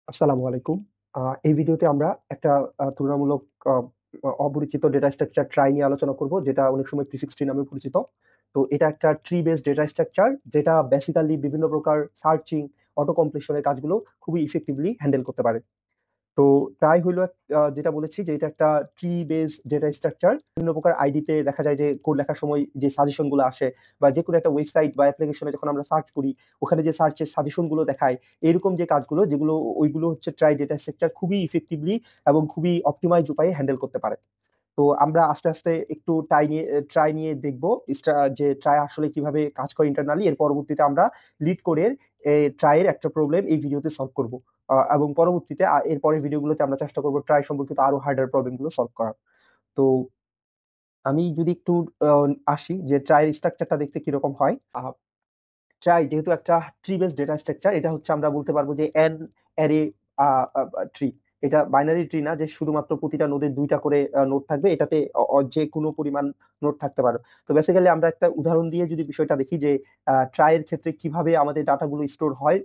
আসসালামু আলাইকুম। এই ভিডিওতে আমরা একটা তুলনামূলক আ অপরিচিত ডেটা স্ট্রাকচার ট্রাই নিয়ে আলোচনা করব, যেটা অনেক সময় প্রিফিক্স ট্রি নামে পরিচিত। তো এটা একটা ট্রি বেসড ডেটা স্ট্রাকচার, যেটা বেসিক্যালি বিভিন্ন প্রকার সার্চিং, অটো কমপ্লিশন এর কাজগুলো খুবই ইফেক্টিভলি হ্যান্ডেল করতে পারে। তো ট্রাই হইলো যেটা বলেছি যে এটা একটা ট্রি বেস ডেটা স্ট্রাকচার। বিভিন্ন প্রকার আইডিতে দেখা যায় যে কোড লেখার সময় যে সাজেশন গুলো আসে, বা যে কোনো একটা ওয়েবসাইট বা অ্যাপ্লিকেশনে যখন আমরা সার্চ করি, ওখানে যে সার্চের সাজেশন গুলো দেখায়, এরকম যে কাজগুলো যেগুলো, ওইগুলো হচ্ছে ট্রাই ডেটা স্ট্রাকচার খুবই ইফেক্টিভলি এবং খুবই অপটিমাইজ উপায়ে হ্যান্ডেল করতে পারে। তো আমরা আস্তে আস্তে একটু ট্রাই নিয়ে দেখবো যে ট্রাই আসলে কিভাবে কাজ করে ইন্টারনালি। এর পরবর্তীতে আমরা লিড কোডের ট্রাইয়ের একটা প্রবলেম এই ভিডিওতে সলভ করব, এবং পরবর্তীতে এর পরের ভিডিওগুলোতে আমরা চেষ্টা করবো ট্রাই সম্পর্কিত আরো হার্ডার প্রবলেম গুলো সলভ করার। তো আমি যদি একটু আসি যে ট্রাইয়ের স্ট্রাকচারটা দেখতে কিরকম হয়। ট্রাই যেহেতু একটা ট্রি বেসড ডেটা স্ট্রাকচার, এটা হচ্ছে আমরা বলতে পারবো যে এন অ্যারে ট্রি। এটা বাইনারি ট্রি না যে শুধুমাত্র প্রতিটা নোডে দুইটা করে নোড থাকবে, এটাতে যে কোনো পরিমাণ নোড থাকতে পারে। তো বেসিক্যালি আমরা একটা উদাহরণ দিয়ে যদি বিষয়টা দেখি যে ট্রাই এর ক্ষেত্রে কিভাবে আমাদের ডাটাগুলো স্টোর হয়।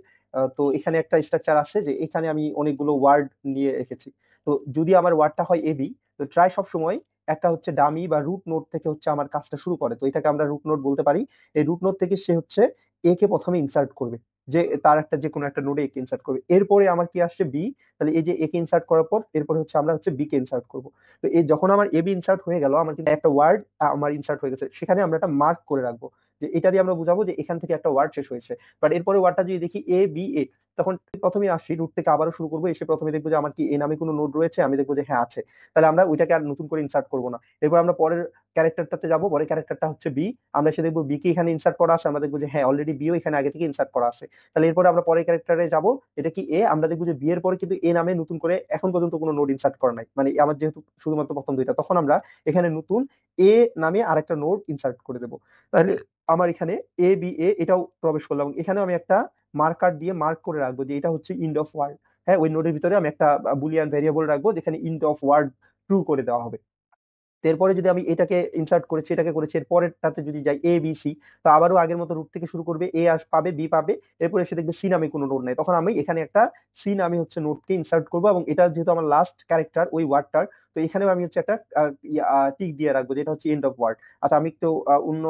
তো এখানে একটা স্ট্রাকচার আছে যে এখানে আমি অনেকগুলো ওয়ার্ড নিয়ে রেখেছি। তো যদি আমার ওয়ার্ডটা হয় এবি, তো ট্রাই সবসময় একটা হচ্ছে ডামি বা রুট নোড থেকে হচ্ছে আমার কাজটা শুরু করে, তো এটাকে আমরা রুট নোড বলতে পারি। এই রুট নোড থেকে সে হচ্ছে এ কে প্রথমে ইনসার্ট করবে, যে তার একটা যে কোনো একটা নোডে এ কে ইনসার্ট করবে। এরপরে আমার কি আসছে বি, তাহলে এই যে এ কে ইনসার্ট করার পর এরপরে হচ্ছে আমরা হচ্ছে বি কে ইনসার্ট করব। তো এই যখন আমার এ বি ইনসার্ট হয়ে গেল, আমার কিন্তু একটা ওয়ার্ড আমার ইনসার্ট হয়ে গেছে, সেখানে আমরা একটা মার্ক করে রাখবো, যে এটা দিয়ে আমরা বুঝাবো যে এখান থেকে একটা ওয়ার্ড শেষ হয়েছে। বাট এরপরে ওয়ার্ডটা যদি দেখি এ বি এ, তখন প্রথমে আসি রুট থেকে আবারও শুরু করবো, এসে প্রথমে দেখবো যে আমার কি এ নামে কোনো নোড রয়েছে, আমি দেখবো যে হ্যাঁ আছে। তাহলে আমরা ওইটাকে আর নতুন করে ইনসার্ট করবো না। এরপর আমরা পরের ক্যারেক্টারটাতে যাবো, পরের ক্যারেক্টারটা হচ্ছে বি। আমরা এসে দেখবো বি কে এখানে ইনসার্ট করা আছে, আমরা দেখবো যে হ্যাঁ অলরেডি বিও এখানে আগে থেকে ইনসার্ট করা আছে। তাহলে এরপরে আমরা পরের ক্যারেক্টারে যাব, এটা কি এ, আমরা দেখবো যে বি এর পরে কিন্তু এ নামে নতুন করে এখন পর্যন্ত কোনো নোড ইনসার্ট করা নাই, মানে আমার যেহেতু শুধুমাত্র প্রথম দুইটা, তখন আমরা এখানে নতুন এ নামে আরেকটা নোড ইনসার্ট করে দেবো। তাহলে আমার এখানে এ বি এ এটাও প্রবেশ করলাম, এবং এখানেও আমি একটা মার্কার দিয়ে মার্ক করে রাখবো যে এটা হচ্ছে ইন্ড অফ ওয়ার্ড। হ্যাঁ, ওই নোডের ভিতরে আমি একটা বুলিয়ান ভেরিয়েবল রাখবো যেখানে ইন্ড অফ ওয়ার্ড ট্রু করে দেওয়া হবে। তো এরপরে যদি আমি এটাকে ইনসার্ট করেছি, এটাকে করেছি, এর পরেরটাতে যদি যাই এ বি সি, তো আবারও আগের মতো রুট থেকে শুরু করবে, এ পাবে, বি পাবে, এরপর এসে দেখবে সি নামে কোনো নোড নাই, তখন আমি এখানে একটা সি নামে হচ্ছে নোডকে ইনসার্ট করবো, এবং এটা যেহেতু আমার লাস্ট ক্যারেক্টার ওই ওয়ার্ডটার, তো এখানেও আমি হচ্ছে একটা টিক দিয়ে রাখবো যেটা হচ্ছে এন্ড অফ ওয়ার্ড। আচ্ছা, আমি একটু অন্য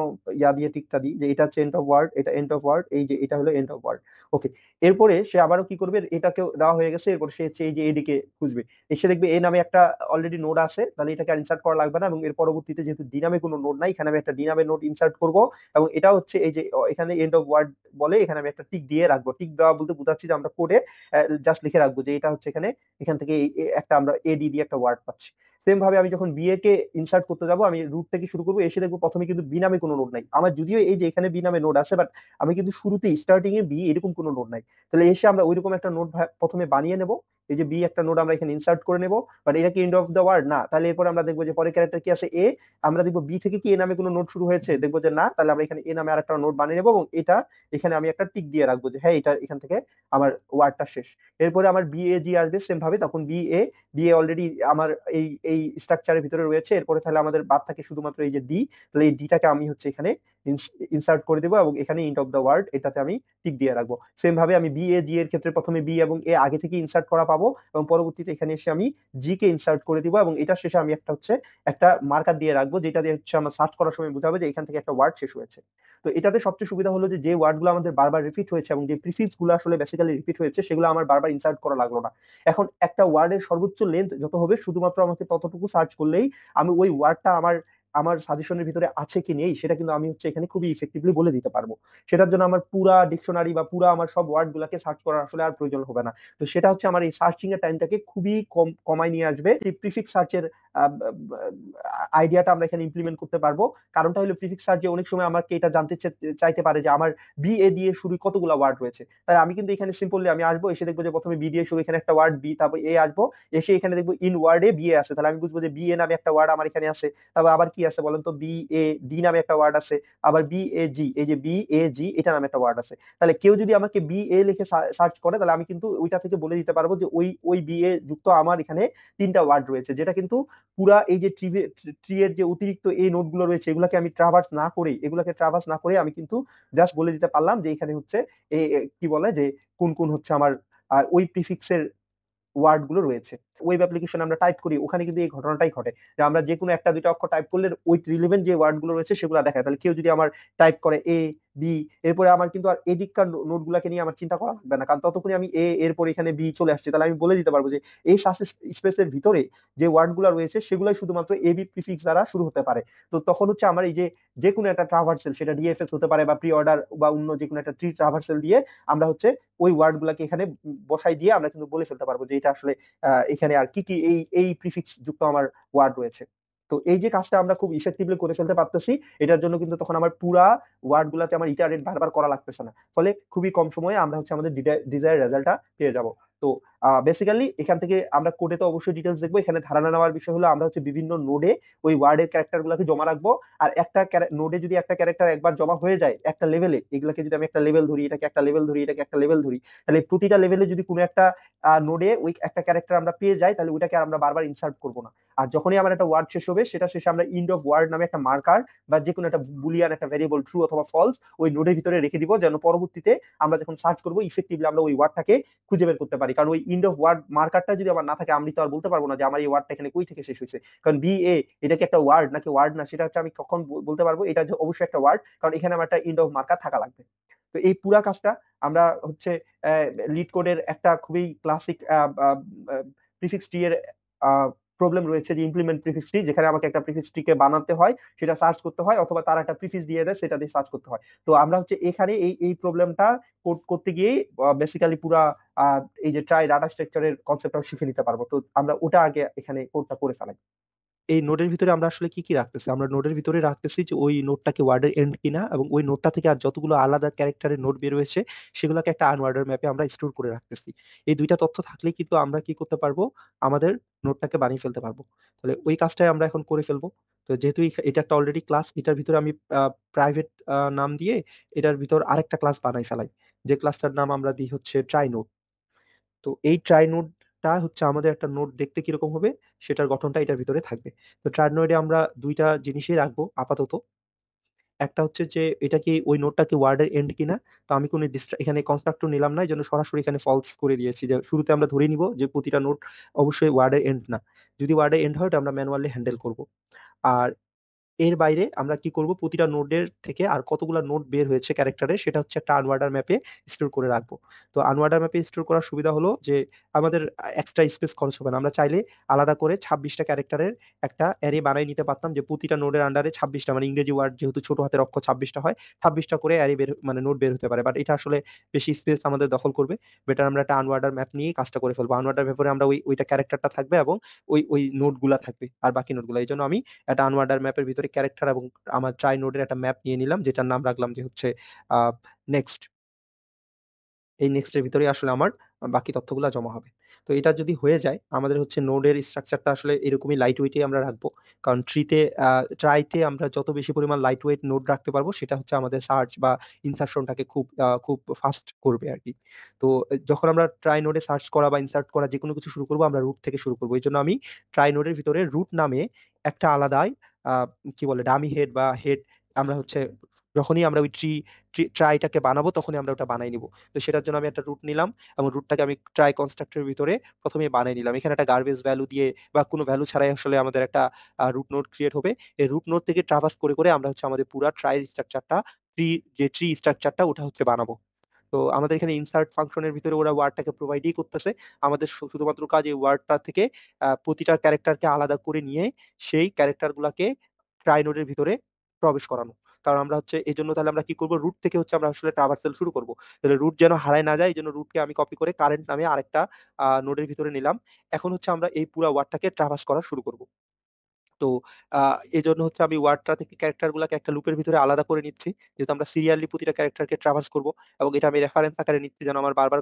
দিয়ে টিকটা দিই যে এটা হচ্ছে এন্ড অফ ওয়ার্ড, এটা এন্ড অফ ওয়ার্ড, এই যে এটা হলো এন্ড অফ ওয়ার্ড। ওকে। এরপরে সে আবারও কি করবে, এটাকেও দেওয়া হয়ে গেছে, এরপর সে হচ্ছে এই যে এদিকে খুঁজবে, এসে দেখবে এ নামে একটা অলরেডি নোড আছে, তাহলে এটাকে আর ইনসার্ট করা লাগবে না, এবং এর পরবর্তীতে যেহেতু ডি নামে কোনো নোড নাই, এখানে আমি একটা ডি নামে নোড ইনসার্ট করব, এবং এটা হচ্ছে এই যে এখানে এন্ড অফ ওয়ার্ড বলে, এখানে আমি একটা টিক দিয়ে রাখবো। টিক দেওয়া বলতে বোঝাচ্ছি যে আমরা কোডে জাস্ট লিখে রাখবো যে এটা হচ্ছে এখানে, এখান থেকে একটা আমরা এডি দিয়ে একটা ওয়ার্ড পাচ্ছি। সেম ভাবে আমি যখন বিএ কে ইনসার্ট করতে যাবো, আমি রুট থেকে শুরু করবো, এসে দেখবো প্রথমে কিন্তু বি নামে কোনো নোড নাই আমার, যদিও এই যে এখানে বি নামে নোড আছে, বাট আমি কিন্তু শুরুতে স্টার্টিং এ বি এরকম কোনো নোড নাই। তাহলে এসে আমরা ওইরকম একটা নোড প্রথমে বানিয়ে নেব, এই যে বি একটা নোড আমরা এখানে ইনসার্ট করে নেব। বাট এটা কি এন্ড অফ দ্য ওয়ার্ড না, তাহলে এরপর আমরা দেখবো যে পরের ক্যারেক্টার কি আছে এ, আমরা দেখবো বি থেকে কি এ নামে কোনো নোড শুরু হয়েছে, দেখবো যে না, তাহলে আমরা এখানে এ নামে আরেকটা নোড বানিয়ে নেবো, এবং এটা এখানে আমি একটা টিক দিয়ে রাখবো যে হ্যাঁ এটা এখান থেকে আমার ওয়ার্ডটা শেষ। এরপরে আমার বি এ জি আসবে সেম ভাবে, তখন বি এ অলরেডি আমার এই এই স্ট্রাকচারের ভিতরে রয়েছে, এরপরে তাহলে আমাদের বাদ থাকে শুধুমাত্র এই যে ডি, তাহলে এই ডিটাকে আমি হচ্ছে এখানে ইনসার্ট করে দেবো, এবং এখানে ইন্ট অফ দ্য ওয়ার্ড এটাতে আমি টিক দিয়ে রাখবো। সেম ভাবে আমি বি এ জি এর ক্ষেত্রে প্রথমে বি এবং এ আগে থেকে ইনসার্ট করা পাবো, এবং পরবর্তীতে এখানে এসে আমি জি কে ইনসার্ট করে দিব, এবং এটা শেষে আমি একটা হচ্ছে একটা মার্কার দিয়ে রাখবো, যেটা দিয়ে হচ্ছে আমরা সার্চ করার সময় বোঝাবে যে এখান থেকে একটা ওয়ার্ড শেষ হয়েছে। তো এটাতে সবচেয়ে সুবিধা হলো যে যে ওয়ার্ডগুলো আমাদের বারবার রিপিট হয়েছে এবং যে প্রিফিক্স গুলো আসলে বেসিক্যালি রিপিট হয়েছে, সেগুলো আমার বারবার ইনসার্ট করা লাগলো না। এখন একটা ওয়ার্ডের সর্বোচ্চ লেন্থ যত হবে, শুধুমাত্র আমাকে ততটুকু সার্চ করলেই আমি ওই ওয়ার্ডটা আমার আমার সাজেশনের ভিতরে আছে কি নেই সেটা কিন্তু আমি হচ্ছে এখানে খুবই ইফেক্টিভলি বলে দিতে পারবো। সেটার জন্য আমার পুরা ডিকশনারি বা পুরা আমার সব ওয়ার্ড গুলাকে সার্চ করার আসলে আর প্রয়োজন হবে না। তো সেটা হচ্ছে আমার এই সার্চিং এর টাইমটাকে খুবই কমায় নিয়ে আসবে। এই প্রিফিক্স সার্চের আইডিয়াটা আমরা এখানে ইমপ্লিমেন্ট করতে পারবো। কারণটা হলো প্রিফিক্স সার্চে অনেক সময় আমাকে এটা জানতে চাইতে পারে যে আমার বি এ দিয়ে শুরু কতগুলো ওয়ার্ড রয়েছে। তাই আমি কিন্তু এখানে সিম্পলি আমি আসবো, এসে দেখবো যে প্রথমে বি দিয়ে শুরু, এখানে একটা ওয়ার্ড বি, তারপর এ আসবো, এসে এখানে দেখবো ইন ওয়ার্ডে বি এ আছে, তাহলে আমি বুঝবো যে বি এ নামে একটা ওয়ার্ড আমার এখানে আছে। তারপর আবার কি আছে বলেন তো, বি এ ডি নামে একটা ওয়ার্ড আছে, আবার বি এ জি, এই যে বি এ জি এটা নামে একটা ওয়ার্ড আছে। তাহলে কেউ যদি আমাকে বি এ লিখে সার্চ করে, তাহলে আমি কিন্তু ওইটা থেকে বলে দিতে পারবো যে ওই ওই বি এ যুক্ত আমার এখানে তিনটা ওয়ার্ড রয়েছে, যেটা কিন্তু পুরা এই যে ট্রি এর যে অতিরিক্ত এই নোটগুলো রয়েছে, এগুলাকে আমি ট্রাভার্স না করে আমি কিন্তু জাস্ট বলে দিতে পারলাম যে এখানে হচ্ছে কি বলে যে কোন কোন হচ্ছে আমার ওই প্রিফিক্সের ওয়ার্ড গুলো রয়েছে। ওয়েব অ্যাপ্লিকেশন আমরা টাইপ করি, ওখানে কিন্তু এই ঘটনাটাই ঘটে যে আমরা যে কোনো একটা দুইটা অক্ষর টাইপ করলে ওই রিলেভেন্ট যে ওয়ার্ড গুলো রয়েছে সেগুলো দেখায়। তাহলে কেউ যদি আমার টাইপ করে এ বি, এরপরে আমার কিন্তু আর এদিককার নোট গুলাকে নিয়ে আমার চিন্তা করা লাগবে না, কারণ ততক্ষণে আমি এ, এরপরে এখানে বি চলে আসছে, তাহলে আমি বলে দিতে পারবো যে এই স্পেসের ভিতরে যে ওয়ার্ড গুলো রয়েছে সেগুলাই শুধুমাত্র এ বি প্রিফিক্স দ্বারা শুরু হতে পারে। তো তখন হচ্ছে আমার এই যে যে কোনো একটা ট্রাভার্সেল, সেটা ডিএফএস হতে পারে বা প্রি অর্ডার বা অন্য যে কোনো একটা ট্রি ট্রাভার্সেল দিয়ে আমরা হচ্ছে ওই ওয়ার্ড গুলাকে এখানে বসাই দিয়ে আমরা কিন্তু বলে ফেলতে পারবো যে এটা আসলে এখানে আর কি কি এই এই প্রিফিক্স যুক্ত আমার ওয়ার্ড রয়েছে। তো এই যে কাজটা আমরা খুব ইফেক্টিভলি করে ফেলতে পারতেছি, এটার জন্য কিন্তু তখন আমার পুরা ওয়ার্ড গুলাতে আমার ইটারেট বারবার করা লাগতেছে না, ফলে খুবই কম সময়ে আমরা হচ্ছে আমাদের ডিজায়ার রেজাল্টটা পেয়ে যাব। তো বেসিক্যালি এখান থেকে আমরা কোডে তো অবশ্যই ডিটেলস দেখবো, এখানে ধারণা নেওয়ার বিষয় হলো আমরা হচ্ছে বিভিন্ন নোডে ওই ওয়ার্ডের ক্যারেক্টার গুলাকে জমা রাখবো। আর একটা নোডে যদি একটা ক্যারেক্টার একবার জমা হয়ে যায় একটা লেভেলে, এগুলাকে যদি আমি একটা লেভেল ধরি, এটাকে একটা লেভেল ধরি, এটাকে একটা লেভেল ধরি, তাহলে প্রতিটা লেভেলে যদি কোনো একটা নোডে ওই একটা ক্যারেক্টার আমরা পেয়ে যাই, তাহলে ওইটাকে আর আমরা বারবার ইনসার্ট করবো না। আর যখনই আমার একটা ওয়ার্ড শেষ হবে, সেটা শেষে আমরা ইন্ড অফ ওয়ার্ড নামে একটা মার্কার বা যে কোনো একটা বুলিয়ান একটা ভেরিয়েবল ট্রু অথবা ফলস ওই নোডের ভিতরে রেখে দিব, যেন পরবর্তীতে আমরা যখন সার্চ করবো ইফেক্টিভলি আমরা ওই ওয়ার্ডটাকে খুঁজে বের করতে পারি। কারণ ওই ইন্ড অফ ওয়ার্ড মার্কারটা যদি আমার না থাকে, আমি তো আর বলতে পারবো না যে আমার এই ওয়ার্ডটা এখানে কই থেকে শেষ হয়েছে। কারণ বি এ এটা কি একটা ওয়ার্ড নাকি ওয়ার্ড না, সেটা হচ্ছে আমি কখন বলতে পারবো এটা যে অবশ্যই একটা ওয়ার্ড, কারণ এখানে আমার একটা ইন্ড অফ মার্কার থাকা লাগবে। তো এই পুরা কাজটা আমরা হচ্ছে লিড কোডের একটা খুবই ক্লাসিক প্রিফিক্স ট্রি এর প্রবলেম রয়েছে, যে ইমপ্লিমেন্ট প্রিফিক্স ট্রি, যেখানে আমাকে একটা প্রিফিক্স ট্রি কে বানাতে হয়, সেটা সার্চ করতে হয়, অথবা তার একটা প্রিফিক্স দিয়ে দেয় সেটা দিয়ে সার্চ করতে হয়। তো আমরা হচ্ছে এখানে এই এই প্রবলেমটা কোড করতে গিয়ে বেসিক্যালি পুরা এই যে ট্রাই ডাটা স্ট্রাকচারের কনসেপ্টটা শিখে নিতে পারবো। তো আমরা ওটা আগে এখানে কোডটা করে ফেলাই। এই নোডের ভিতরে আমরা আসলে কি কি রাখতেছি, আমরা নোডের ভিতরে রাখতেছি যে ওই নোডটাকে ওয়ার্ডের এন্ড কিনা, এবং ওই নোডটা থেকে আর যতগুলো আলাদা ক্যারেক্টারের নোড বের হয়েছে সেগুলোকে একটা আনওয়ার্ডার ম্যাপে আমরা স্টোর করে রাখতেছি। এই দুইটা তথ্য থাকলেই কিন্তু আমরা কি করতে পারবো, আমাদের নোডটাকে বানিয়ে ফেলতে পারবো। তাহলে ওই কাজটাই আমরা এখন করে ফেলবো। তো যেহেতু এটা একটা অলরেডি ক্লাস, এটার ভিতরে আমি প্রাইভেট নাম দিয়ে এটার ভিতর আরেকটা ক্লাস বানাই ফেলাই, যে ক্লাসটার নাম আমরা দিই হচ্ছে ট্রাই নোড। তো এই ট্রাই নোডটা হচ্ছে আমাদের একটা নোড দেখতে কিরকম হবে সেটার গঠনটা এটার ভিতরে থাকবে। তো ট্রাই নোডে আমরা দুইটা জিনিসই রাখবো আপাতত। একটা হচ্ছে যে এটা কি ওই নোডটা কি ওয়ার্ডের এন্ড কিনা। তো আমি কোনো এখানে কনস্ট্রাক্টর নিলাম না, এই জন্য সরাসরি এখানে ফলস করে দিয়েছি, যে শুরুতে আমরা ধরে নিব যে প্রতিটা নোড অবশ্যই ওয়ার্ডের এন্ড না। যদি ওয়ার্ডের এন্ড হয় ওটা আমরা ম্যানুয়ালি হ্যান্ডেল করব। আর এর বাইরে আমরা কি করব, প্রতিটা নোডের থেকে আর কতগুলো নোড বের হয়েছে ক্যারেক্টারে সেটা হচ্ছে একটা আনওয়ার্ডার ম্যাপে স্টোর করে রাখবো। তো আনওয়ার্ডার ম্যাপে স্টোর করার সুবিধা হলো যে আমাদের এক্সট্রা স্পেস খরচ হবে না। আমরা চাইলে আলাদা করে 26টা ক্যারেক্টারের একটা অ্যারে বানিয়ে নিতে পারতাম, যে প্রতিটা নোডের আন্ডারে 26টা, মানে ইংরেজি ওয়ার্ড যেহেতু ছোট হাতের অক্ষর 26টা হয়, 26টা করে অ্যারে বের মানে নোড বের হতে পারে, বাট এটা আসলে বেশি স্পেস আমাদের দখল করবে। বেটার আমরা একটা আনওয়ার্ডার ম্যাপ নিয়ে কাজটা করে ফেলবো। আনওয়ার্ডার ম্যাপে আমরা ওইটা ক্যারেক্টারটা থাকবে এবং ওই নোডগুলা থাকবে আর বাকি নোডগুলা। এই জন্য আমি একটা আনওয়ার্ডার ম্যাপের ভিতরে ক্যারেক্টার এবং আমার ট্রাই নোডের একটা ম্যাপ নিয়ে নিলাম, যেটার নাম রাখলাম যে হচ্ছে নেক্সট। এই নেক্সটের ভিতরে আসলে আমার বাকি তথ্যগুলো জমা হবে। তো এটা যদি হয়ে যায়, আমাদের হচ্ছে নোডের স্ট্রাকচারটা আসলে এরকমই লাইট ওয়েটে আমরা রাখবো। কারণ ট্রাইতে আমরা যত বেশি পরিমাণ লাইট ওয়েট নোড রাখতে পারবো, সেটা হচ্ছে আমাদের সার্চ বা ইনসার্শনটাকে খুব ফাস্ট করবে আর কি। তো যখন আমরা ট্রাই নোডে সার্চ করা বা ইনসার্ট করা যে কোনো কিছু শুরু করবো, আমরা রুট থেকে শুরু করবো। এই জন্য আমি ট্রাই নোডের ভিতরে রুট নামে একটা আলাদাই আহ, কি বলে ডামি হেড বা হেড, আমরা হচ্ছে যখনই আমরা ওই ট্রাইটাকে বানাবো তখনই আমরা ওটা বানাই নিব। তো সেটার জন্য আমি একটা রুট নিলাম, এবং রুটটাকে আমি ট্রাই কনস্ট্রাক্টরের ভিতরে প্রথমে বানিয়ে নিলাম। এখানে একটা গার্বেজ ভ্যালু দিয়ে বা কোনো ভ্যালু ছাড়াই আসলে আমাদের একটা রুট নোড ক্রিয়েট হবে। এই রুট নোড থেকে ট্রাভার্স করে করে আমরা হচ্ছে আমাদের পুরা ট্রাই স্ট্রাকচারটা, ট্রি স্ট্রাকচারটা ওটা হচ্ছে বানাবো। তো আমাদের এখানে ইনসার্ট ফাংশনের ভিতরে ওরা ওয়ার্ডটাকে প্রোভাইডই করতেছে। আমাদের শুধুমাত্র কাজ এই ওয়ার্ডটা থেকে প্রতিটা ক্যারেক্টারকে আলাদা করে নিয়ে সেই ক্যারেক্টার গুলাকে ট্রাই নোডের ভিতরে প্রবেশ করানো। কারণ আমরা হচ্ছে এই জন্য তাহলে আমরা কি করবো, রুট থেকে হচ্ছে আমরা আসলে ট্রাভার্সেল শুরু করবো। তাহলে রুট যেন হারায় না যায়, এই জন্য রুটকে আমি কপি করে কারেন্ট নামে আরেকটা নোডের ভিতরে নিলাম। এখন হচ্ছে আমরা এই পুরো ওয়ার্ডটাকে ট্রাভার্স করা শুরু করব। তো এই জন্য হচ্ছে আমি ওয়ার্ডটা থেকে ক্যারেক্টার গুলাকে একটা লুপের ভিতরে আলাদা করে নিচ্ছি, যেহেতু আমরা সিরিয়ালি প্রতিটা ক্যারেক্টারকে ট্রাভার্স করব। এবং এটা আমি রেফারেন্স আকারে নিচ্ছি যেন আমার বারবার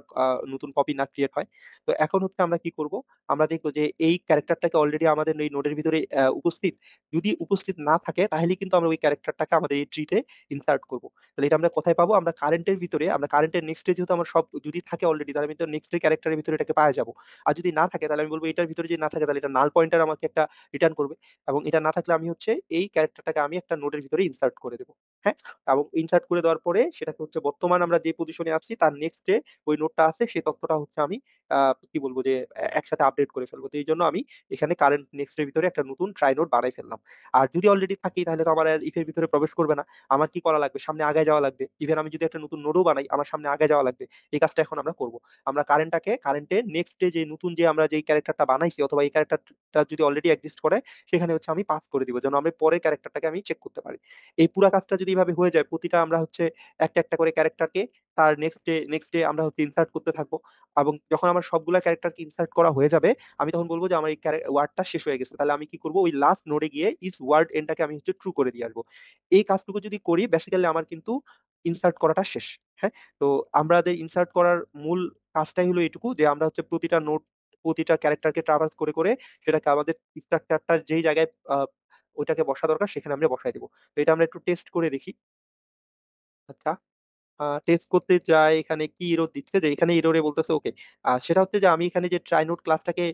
নতুন কপি না ক্রিয়েট হয়। তো এখন হচ্ছে আমরা কি করব, আমরা দেখবো যে এই ক্যারেক্টারটাকে অলরেডি আমাদের এই নোডের ভিতরে উপস্থিত। যদি উপস্থিত না থাকে তাহলে কিন্তু আমরা ওই ক্যারেক্টারটাকে আমাদের এই ট্রিতে ইনসার্ট করব। তাহলে এটা আমরা কোথায় পাবো, আমরা কারেন্টের ভিতরে, আমরা কারেন্টের নেক্সটে যেহেতু আমার সব যদি থাকে অলরেডি, তাহলে আমি তো নেক্সটের ক্যারেক্টারের ভিতরে এটাকে পাওয়া যাবো। আর যদি না থাকে তাহলে আমি বলবো এটার ভিতরে যদি না থাকে তাহলে এটা নাল পয়েন্টার আমাকে একটা রিটার্ন করবে। এবং এটা না থাকলে আমি হচ্ছে এই ক্যারেক্টারটাকে আমি একটা নোডের ভিতরে ইনসার্ট করে দেবো। হ্যাঁ, এবং ইনসার্ট করে দেওয়ার পরে সেটাকে হচ্ছে বর্তমান আমরা যে পজিশনে আছি তার নেক্সট যে ওই নোটটা আছে সেই তথ্যটা হচ্ছে আমি কি বলবো যে একসাথে আপডেট করে ফেলবো। তো এই জন্য আমি এখানে কারেন্ট নেক্সট এর ভিতরে একটা নতুন ট্রাই নোট বানাই ফেললাম। আর যদি অলরেডি থাকি তাহলে তো আমার আর ইফের ভিতরে প্রবেশ করবে না। আমার কি করা লাগবে, সামনে আগে যাওয়া লাগবে। ইভেন আমি যদি একটা নতুন নোটও বানাই আমার সামনে আগে যাওয়া লাগবে। এই কাজটা এখন আমরা করব। আমরা কারেন্টের নেক্সট যে নতুন যে আমরা যে ক্যারেক্টারটা বানাইছি অথবা এই ক্যারেক্টারটা যদি অলরেডি এক্সিস্ট করে সেখানে হচ্ছে আমি পাস করে দিব যেন আমি পরের ক্যারেক্টারটাকে আমি চেক করতে পারি। এই পুরা কাজটা যদি এইভাবে হয়ে যায়, প্রতিটা আমরা হচ্ছে একটা একটা করে ক্যারেক্টারকে তার নেক্সট ডে আমরা হচ্ছে ইনসার্ট করতে থাকবো। এবং যখন আমার সবগুলা ক্যারেক্টারকে ইনসার্ট করা হয়ে যাবে আমি তখন বলবো যে আমার এই ওয়ার্ডটা শেষ হয়ে গেছে। তাহলে আমি কি করবো, ওই লাস্ট নোডে গিয়ে ইস ওয়ার্ড এন্ডটাকে আমি হচ্ছে ট্রু করে দিয়ে আসবো। এই কাজটুকু যদি করি বেসিক্যালি আমার কিন্তু ইনসার্ট করাটা শেষ। হ্যাঁ, তো আমাদের ইনসার্ট করার মূল কাজটাই হলো এটুকু যে আমরা হচ্ছে প্রতিটা নোট প্রতিটা ক্যারেক্টারকে ট্রাভার্স করে করে সেটাকে আমাদের স্ট্রাকচারটার যেই জায়গায় ওইটাকে বসা দরকার সেখানে আমরা বসাই দিব। তো এটা আমরা একটু টেস্ট করে দেখি। আচ্ছা, টেস্ট করতে যাই এখানে কি এরর দিচ্ছে, যে এখানে এররে বলতেছে ওকে। সেটা হচ্ছে যে আমি এখানে যে ট্রাইনোড ক্লাসটাকে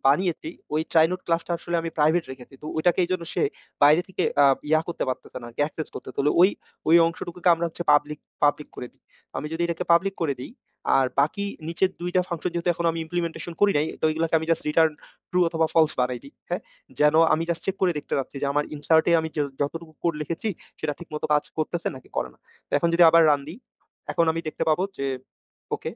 বানিয়েছি ওই ট্রাইনোড ক্লাসটা আসলে আমি প্রাইভেট রেখেছি, তো ওইটাকে এই জন্য সে বাইরে থেকে ইয়া করতে পারতেছে না, অ্যাক্সেস করতে। তাহলে ওই ওই অংশটুকুকে আমরা হচ্ছে পাবলিক পাবলিক করে দিই। আমি যদি এটাকে পাবলিক করে দিই আর বাকি নিচের দুইটা ফাংশন যেহেতু এখন আমি ইমপ্লিমেন্টেশন করি নাই, তো এগুলোকে আমি জাস্ট রিটার্ন ট্রু অথবা ফলস বানাই দিই। হ্যাঁ, যেন আমি জাস্ট চেক করে দেখতে চাচ্ছি যে আমার ইনসার্টে আমি যতটুকু কোড লিখেছি সেটা ঠিক মতো কাজ করতেছে নাকি করে না। তো এখন যদি আবার রান দিই, এখন আমি দেখতে পাবো যে ওকে,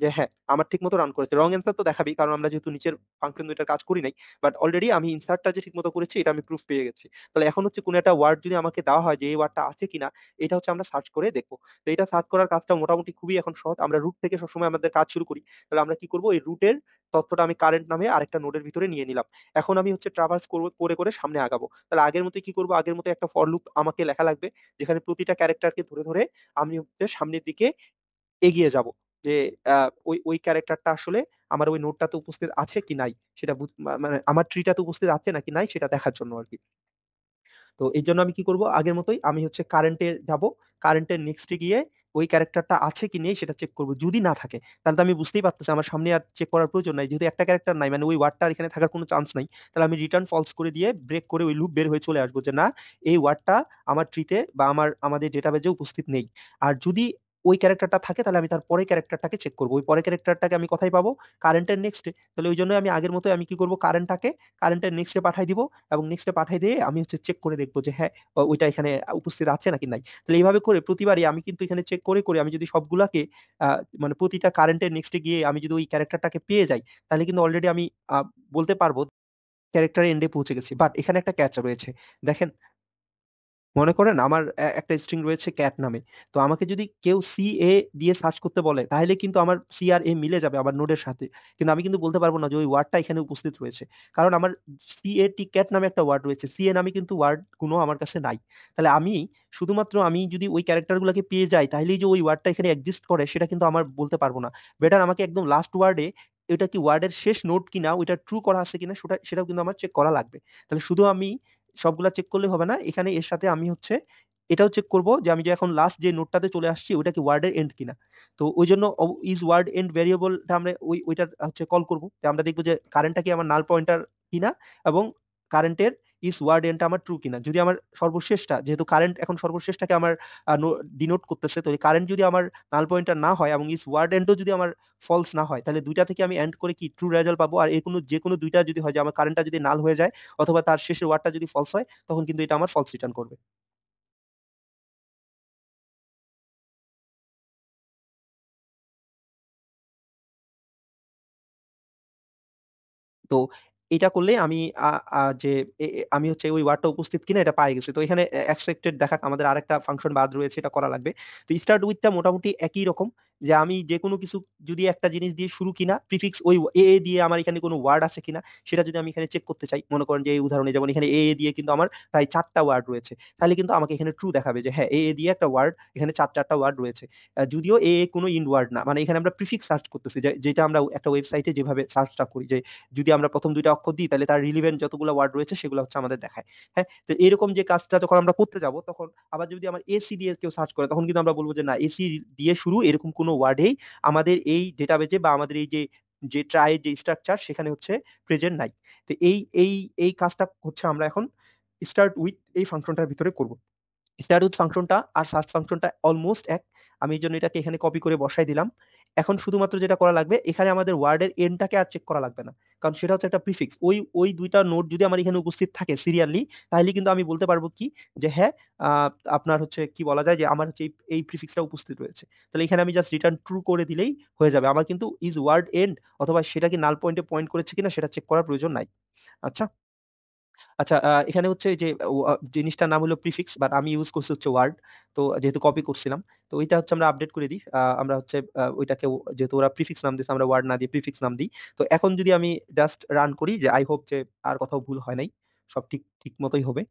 যে হ্যাঁ আমার ঠিক মতো রান করেছে। রং অ্যান্সার তো দেখাবি কারণ আমরা যেহেতু নিচের ফাংশন দুইটার কাজ করি নাই, বাট অলরেডি আমি ইনসার্টটা যে ঠিক মতো করেছি এটা আমি প্রুফ পেয়ে গেছি। তাহলে এখন হচ্ছে কোনো একটা ওয়ার্ড যদি আমাকে দেওয়া হয় যে এই ওয়ার্ডটা আছে কিনা, এটা হচ্ছে আমরা সার্চ করে দেখবো। তো এটা সার্চ করার কাজটা মোটামুটি খুবই এখন সহজ, আমরা রুট থেকে সবসময় আমাদের কাজ শুরু করি। তাহলে আমরা কি করবো, এই রুটের তথ্যটা আমি কারেন্ট নামে আরেকটা নোডের ভিতরে নিয়ে নিলাম। এখন আমি হচ্ছে ট্রাভার্স করবো করে করে সামনে আগাবো। তাহলে আগের মতো কি করবো, আগের মতো একটা ফর লুপ আমাকে লেখা লাগবে যেখানে প্রতিটা ক্যারেক্টারকে ধরে ধরে আমি হচ্ছে সামনের দিকে এগিয়ে যাব। যে ওই ওই ক্যারেক্টারটা আসলে আমার ওই নোটটাতে উপস্থিত আছে কি নাই সেটা মানে আমার ট্রিটাতে উপস্থিত আছে নাকি নাই সেটা দেখার জন্য আর কি। তো এই জন্য আমি কি করব, আগের মতোই আমি হচ্ছে কারেন্টে যাব। কারেন্টের নেক্সটে গিয়ে ওই ক্যারেক্টারটা আছে কি নেই সেটা চেক করব। যদি না থাকে তাহলে তো আমি বুঝতেই পারতেছি আমার সামনে আর চেক করার প্রয়োজন নাই, যেহেতু একটা ক্যারেক্টার নাই মানে ওই ওয়ার্ডটা এখানে থাকার কোনো চান্স নাই। তাহলে আমি রিটার্ন ফলস করে দিয়ে ব্রেক করে ওই লুপ বের হয়ে চলে আসবো যে না, এই ওয়ার্ডটা আমার ট্রিতে বা আমাদের ডেটাবেজে উপস্থিত নেই। আর যদি ওই ক্যারেক্টারটা থাকে তাহলে আমি তার পরের ক্যারেক্টারটাকে চেক করবো। ওই পরের ক্যারেক্টারটাকে আমি কোথায় পাবো, কারেন্টের নেক্সটে। তাহলে ওই জন্য আমি আগের মতোই আমি কি করবো, কারেন্টটাকে কারেন্টের নেক্সটে পাঠাই দিব এবং নেক্সটে পাঠাই দিয়ে আমি হচ্ছে চেক করে দেখবো যে হ্যাঁ ওইটা এখানে উপস্থিত আছে নাকি নাই। তাহলে এইভাবে করে প্রতিবারই আমি কিন্তু এখানে চেক করে করে আমি যদি সবগুলাকে মানে প্রতিটা কারেন্টের নেক্সটে গিয়ে আমি যদি ওই ক্যারেক্টারটাকে পেয়ে যাই তাহলে কিন্তু অলরেডি আমি বলতে পারবো ক্যারেক্টার এন্ডে পৌঁছে গেছি। বাট এখানে একটা ক্যাচ রয়েছে, দেখেন। মনে করেন আমার একটা স্ট্রিং রয়েছে ক্যাট নামে। তো আমাকে যদি কেউ সি এ দিয়ে সার্চ করতে বলে তাহলে কিন্তু আমার সি আর এ মিলে যাবে আমার নোডের সাথে। কিন্তু আমি কিন্তু বলতে পারবো না যে ওই ওয়ার্ডটা এখানে উপস্থিত রয়েছে, কারণ আমার সি এ টি ক্যাট নামে একটা ওয়ার্ড রয়েছে, সি এ নামে কিন্তু ওয়ার্ড কোনো আমার কাছে নাই। তাহলে আমি শুধুমাত্র আমি যদি ওই ক্যারেক্টারগুলোকে পেয়ে যাই তাহলেই যে ওই ওয়ার্ডটা এখানে এক্সিস্ট করে সেটা কিন্তু আমার বলতে পারবো না। বেটার আমাকে একদম লাস্ট ওয়ার্ডে এটা কি ওয়ার্ডের শেষ নোড কিনা, ওইটা ট্রু করা আছে কিনা সেটাও কিন্তু আমার চেক করা লাগবে। তাহলে শুধু আমি সবগুলা চেক করলে হবে না, এখানে এর সাথে আমি হচ্ছে এটাও চেক করব যে আমি যে এখন লাস্ট যে নোটটাতে চলে আসছি ওটা কি ওয়ার্ডের এন্ড কিনা। তো ওই জন্য ইজ ওয়ার্ড এন্ড ভেরিয়েবলটা আমরা ওইটার হচ্ছে কল করব, যে আমরা দেখবো যে কারেন্টটা কি আমার নাল পয়েন্টার কিনা এবং কারেন্টের ইজ ওয়ার্ড এন্ডটা আমার ট্রু কিনা। যদি আমার সর্বশেষটা, যেহেতু কারেন্ট এখন সর্বশেষটাকে আমার ডিনোট করতেছে, তো কারেন্ট যদি আমার নাল পয়েন্টার না হয় এবং ইজ ওয়ার্ড এন্ডও যদি আমার ফলস না হয় তাহলে দুইটা থেকে আমি এন্ড করে কি ট্রু রেজাল্ট পাবো। আর এর কোনো যে কোনো দুইটা যদি হয় যে আমার কারেন্টটা যদি নাল হয়ে যায় অথবা তার শেষের ওয়ার্ডটা যদি ফলস হয় তখন কিন্তু এটা আমার ফলস রিটার্ন করবে। তো তো এটা করলে আমি যে আমি হচ্ছে ওই ওয়ার্ডটা উপস্থিত কিনা এটা পাই গেছি। তো এখানে অ্যাকসেপ্টেড দেখাক আমাদের আরেকটা ফাংশন বাদ রয়েছে, এটা করা লাগবে। তো স্টার্ট উইথটা মোটামুটি একই রকম, যে আমি যে কোনো কিছু যদি একটা জিনিস দিয়ে শুরু কিনা প্রিফিক্স ওই এ দিয়ে আমার এখানে কোনো ওয়ার্ড আছে কিনা সেটা যদি আমি এখানে চেক করতে চাই, মনে করেন যে এই উদাহরণে যেমন এখানে দিয়ে কিন্তু আমার প্রায় 4টা ওয়ার্ড রয়েছে, তাহলে কিন্তু আমাকে এখানে ট্রু দেখাবে যে হ্যাঁ দিয়ে একটা ওয়ার্ড এখানে চারটা ওয়ার্ড রয়েছে। যদিও কোনো ইন ওয়ার্ড না, মানে এখানে আমরা প্রিফিক্স সার্চ করতেছি, যেটা আমরা একটা ওয়েবসাইটে যেভাবে সার্চটা করি, যে যদি আমরা প্রথম দুইটা অক্ষর দিই তাহলে তার রিলিভেন্ট যতগুলো ওয়ার্ড রয়েছে সেগুলো হচ্ছে আমাদের দেখায়। হ্যাঁ, তো এরকম যে কাজটা যখন আমরা করতে যাব তখন আবার যদি আমার এসি দিয়ে কেউ সার্চ করে তখন কিন্তু আমরা বলবো যে না, এসি দিয়ে শুরু এরকম কোনো ওয়ার্ডেই আমাদের এই ডেটাবেজে বা আমাদের এই যে যে ট্রাই যে স্ট্রাকচার সেখানে হচ্ছে প্রেজেন্ট নাই। তো এই এই এই কাজটা হচ্ছে আমরা এখন স্টার্ট উইথ এই ফাংশনটার ভিতরে করব। স্টার উইথ ফাংশনটা আর সার্চ ফাংশনটা অলমোস্ট এক। আমি এই জন্য এটাকে এখানে কপি করে বসাই দিলাম। এখন শুধুমাত্র যেটা করা লাগবে, এখানে আমাদের ওয়ার্ডের এন্ডটাকে আর চেক করা লাগবে না, কারণ সেটা হচ্ছে একটা প্রিফিক্স। ওই ওই দুইটা নোট যদি আমার এখানে উপস্থিত থাকে সিরিয়ালি, তাহলে কিন্তু আমি বলতে পারবো কি, যে হ্যাঁ, আহ, আপনার হচ্ছে কি বলা যায়, যে আমার হচ্ছে এই প্রিফিক্সটা উপস্থিত রয়েছে। তাহলে এখানে আমি জাস্ট রিটার্ন ট্রু করে দিলেই হয়ে যাবে। আমার কিন্তু ইজ ওয়ার্ড এন্ড অথবা সেটা কি নাল পয়েন্টে পয়েন্ট করেছে কিনা সেটা চেক করার প্রয়োজন নাই। আচ্ছা। আচ্ছা, এখানে হচ্ছে এই যে জিনিসটার নাম হলো প্রিফিক্স, বাট আমি ইউজ করছি হচ্ছে ওয়ার্ড। তো যেহেতু কপি করছিলাম, তো ওইটা হচ্ছে আমরা আপডেট করে দিই। আমরা হচ্ছে ওইটাকে যেহেতু ওরা প্রিফিক্স নাম দিয়েছে, আমরা ওয়ার্ড না দিয়ে প্রিফিক্স নাম দিই। তো এখন যদি আমি জাস্ট রান করি, যে আই হোপ যে আর কোথাও ভুল হয় নাই, সব ঠিক ঠিক মতোই হবে।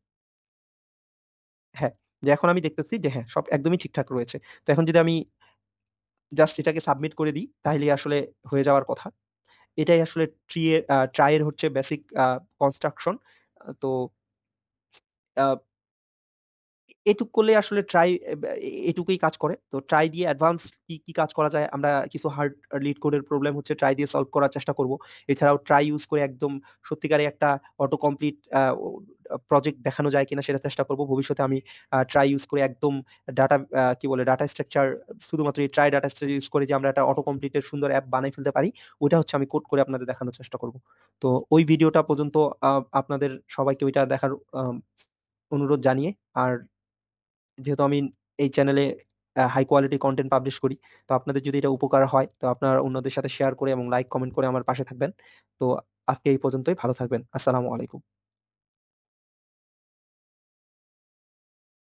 হ্যাঁ, যে এখন আমি দেখতেছি যে হ্যাঁ, সব একদমই ঠিকঠাক রয়েছে। তো এখন যদি আমি জাস্ট এটাকে সাবমিট করে দিই, তাহলে আসলে হয়ে যাওয়ার কথা। এটাই আসলে ট্রাই এর হচ্ছে বেসিক কনস্ট্রাকশন। তো এটুক করলে আসলে ট্রাই এটুকুই কাজ করে। তো ট্রাই দিয়ে অ্যাডভান্স কি কি কাজ করা যায়, আমরা কিছু হার্ড লিড কোডের প্রবলেম হচ্ছে ট্রাই দিয়ে সলভ করার চেষ্টা করব। এছাড়াও ট্রাই ইউজ করে একদম সত্যিকারে একটা অটো কমপ্লিট প্রজেক্ট দেখানো যায় কিনা সেটা চেষ্টা করব ভবিষ্যতে। আমি ট্রাই ইউজ করে একদম ডাটা, কি বলে, ডাটা স্ট্রাকচার, শুধুমাত্র এই ট্রাই ডাটা স্ট্রাকচার ইউজ করে যে আমরা একটা অটো কমপ্লিটের সুন্দর অ্যাপ বানাই ফেলতে পারি, ওইটা হচ্ছে আমি কোড করে আপনাদের দেখানোর চেষ্টা করব। তো ওই ভিডিওটা পর্যন্ত আপনাদের সবাইকে ওইটা দেখার অনুরোধ জানিয়ে, আর যেহেতু আমি এই চ্যানেলে হাই কোয়ালিটি কন্টেন্ট পাবলিশ করি, তো আপনাদের যদি এটা উপকার হয়, তো আপনারা অন্যদের সাথে শেয়ার করে এবং লাইক কমেন্ট করে আমার পাশে থাকবেন। তো আজকে এই পর্যন্তই, ভালো থাকবেন। আসসালামু আলাইকুম।